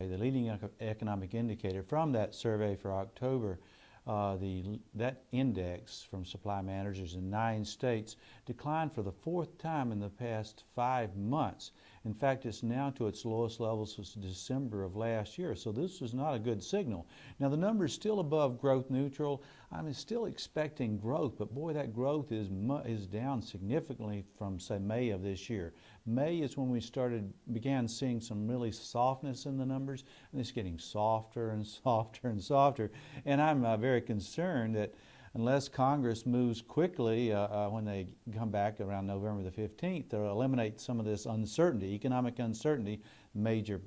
The leading economic indicator from that survey for October, that index from supply managers in 9 states declined for the 4th time in the past 5 months. In fact, it's now to its lowest levels since December of last year, so this is not a good signal. Now the number is still above growth neutral. I'm still expecting growth, but boy, that growth is down significantly from, say, May of this year. May is when we began seeing some really softness in the numbers, and it's getting softer and softer and softer. And I'm very concerned that unless Congress moves quickly when they come back around November the 15th to eliminate some of this uncertainty, economic uncertainty, major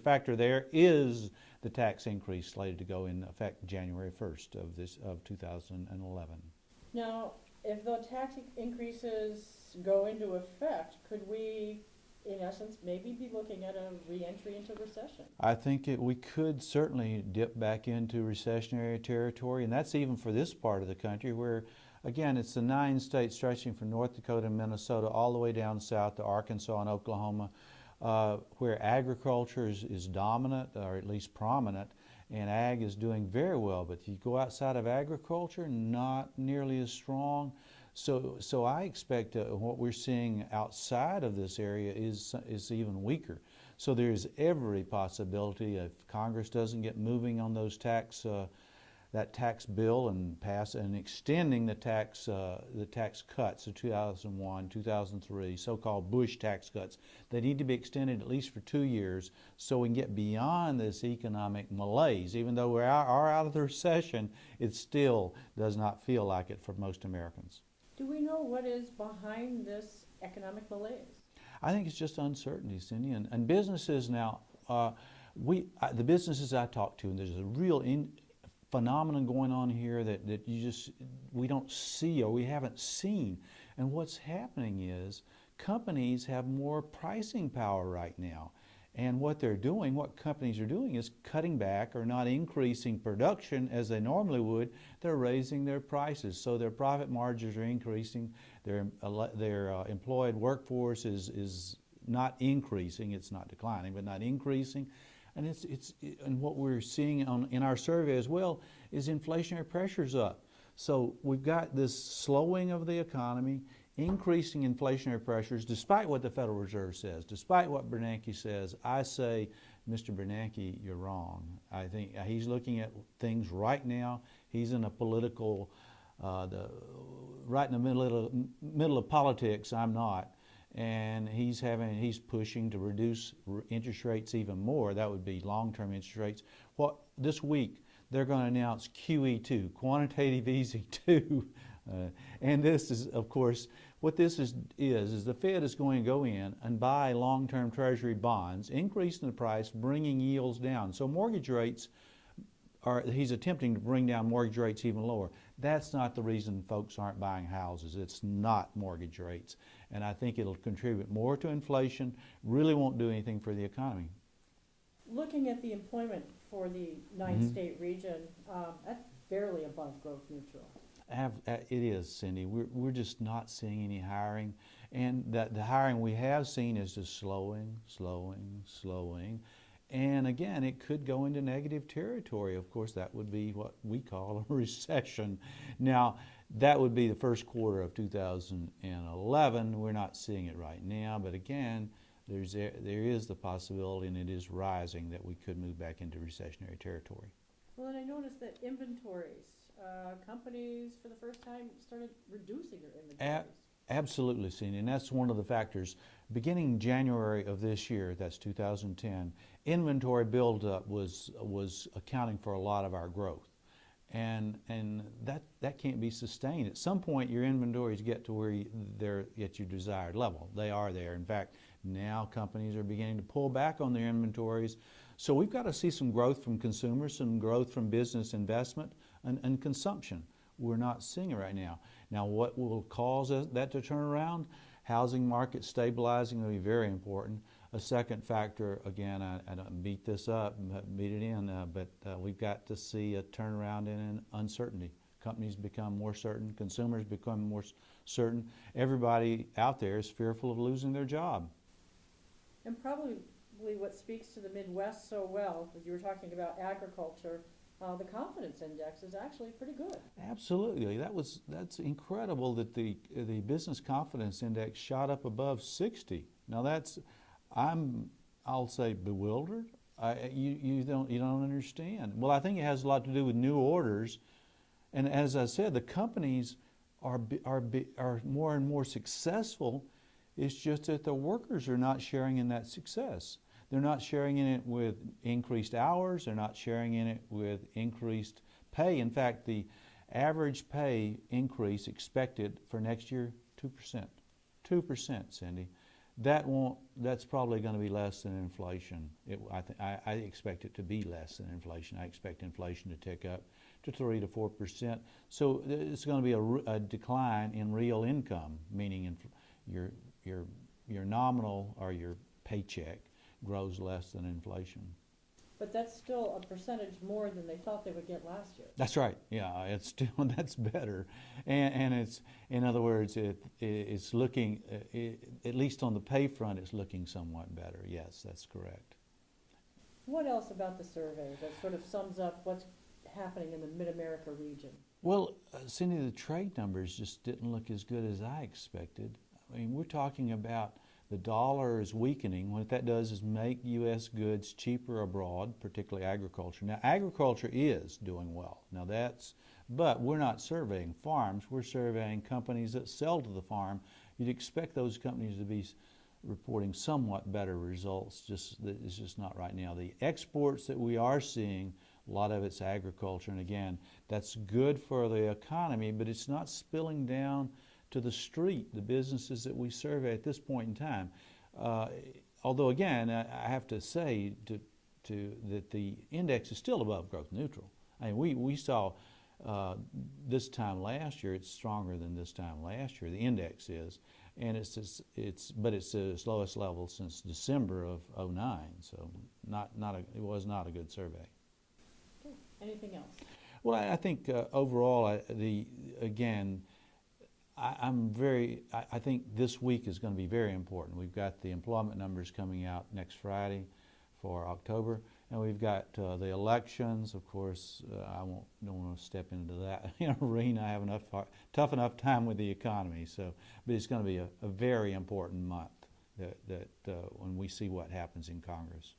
factor there is the tax increase slated to go in effect January 1st of 2011. Now, if the tax increases go into effect, could we, in essence, maybe be looking at a re-entry into recession? I think we could certainly dip back into recessionary territory, and that's even for this part of the country where, again, it's the 9 states stretching from North Dakota and Minnesota all the way down south to Arkansas and Oklahoma, where agriculture is dominant, or at least prominent, and ag is doing very well. But if you go outside of agriculture, not nearly as strong. So I expect what we're seeing outside of this area is even weaker. So there's every possibility if Congress doesn't get moving on those that tax bill and pass and extending the tax cuts of 2001, 2003, so-called Bush tax cuts. They need to be extended at least for 2 years so we can get beyond this economic malaise. Even though we are out of the recession, it still does not feel like it for most Americans. Do we know what is behind this economic malaise? I think it's just uncertainty, Cindy, and businesses now. The businesses I talk to, and there's a real phenomenon going on here that we don't see or we haven't seen. And what's happening is companies have more pricing power right now. And what companies are doing is cutting back or not increasing production as they normally would. They're raising their prices, so their profit margins are increasing. Their employed workforce is not increasing. It's not declining, but not increasing. And and what we're seeing in our survey as well is inflationary pressures up. So we've got this slowing of the economy, increasing inflationary pressures, despite what the Federal Reserve says, despite what Bernanke says. I say, Mr. Bernanke, you're wrong. I think he's looking at things right now. He's in a political, right in the middle of politics. I'm not. And he's pushing to reduce interest rates even more. That would be long-term interest rates. This week they're going to announce QE2, quantitative easing 2, and this is, of course, what this is the Fed is going to go in and buy long-term Treasury bonds, increasing the price, bringing yields down. So mortgage rates he's attempting to bring down mortgage rates even lower. That's not the reason folks aren't buying houses. It's not mortgage rates. And I think it'll contribute more to inflation, really won't do anything for the economy. Looking at the employment for the 9-state region, that's barely above growth neutral. It is, Cindy. We're just not seeing any hiring. And the hiring we have seen is just slowing. And again, it could go into negative territory. Of course, that would be what we call a recession. Now, that would be the first quarter of 2011. We're not seeing it right now, but again, there is the possibility, and it is rising, that we could move back into recessionary territory. Well, and I noticed that inventories, companies for the first time started reducing their inventories. Absolutely, Cindy, and that's one of the factors. Beginning January of this year, that's 2010, inventory buildup was accounting for a lot of our growth. And that can't be sustained. At some point, your inventories get to where they're at your desired level. They are there. In fact, now companies are beginning to pull back on their inventories. So we've got to see some growth from consumers, some growth from business investment and consumption. We're not seeing it right now. Now, what will cause that to turn around? Housing market stabilizing will be very important. A second factor, again, I don't beat this up, beat it in, but we've got to see a turnaround in uncertainty. Companies become more certain, consumers become more certain. Everybody out there is fearful of losing their job. And probably what speaks to the Midwest so well, as you were talking about agriculture, the confidence index is actually pretty good. Absolutely, that's incredible that the business confidence index shot up above 60. Now I'll say bewildered. You don't understand. Well, I think it has a lot to do with new orders, and as I said, the companies are more and more successful. It's just that the workers are not sharing in that success. They're not sharing in it with increased hours. They're not sharing in it with increased pay. In fact, the average pay increase expected for next year, 2%. 2%, Cindy. That's probably going to be less than inflation. I expect it to be less than inflation. I expect inflation to tick up to 3 to 4%. So it's going to be a decline in real income, meaning your nominal or your paycheck grows less than inflation. But that's still a percentage more than they thought they would get last year. That's right. Yeah, it's still that's better, and it's, in other words, it's looking at least on the pay front, it's looking somewhat better. Yes, that's correct. What else about the survey that sort of sums up what's happening in the Mid-America region? Well, Cindy, the trade numbers just didn't look as good as I expected. I mean, we're talking about the dollar is weakening. What that does is make U.S. goods cheaper abroad, particularly agriculture. Now, agriculture is doing well. But we're not surveying farms. We're surveying companies that sell to the farm. You'd expect those companies to be reporting somewhat better results. It's just not right now. The exports that we are seeing, a lot of it's agriculture, and again, that's good for the economy, but it's not spilling down to the street, the businesses that we survey at this point in time. Although again, I have to say that the index is still above growth neutral. I mean, we saw this time last year, it's stronger than this time last year. The index is, and it's at its lowest level since December of '09. So it was not a good survey. Okay. Anything else? Well, I think overall, I think this week is going to be very important. We've got the employment numbers coming out next Friday for October, and we've got the elections. Of course, don't want to step into that arena. I have tough enough time with the economy. But it's going to be a very important month that when we see what happens in Congress.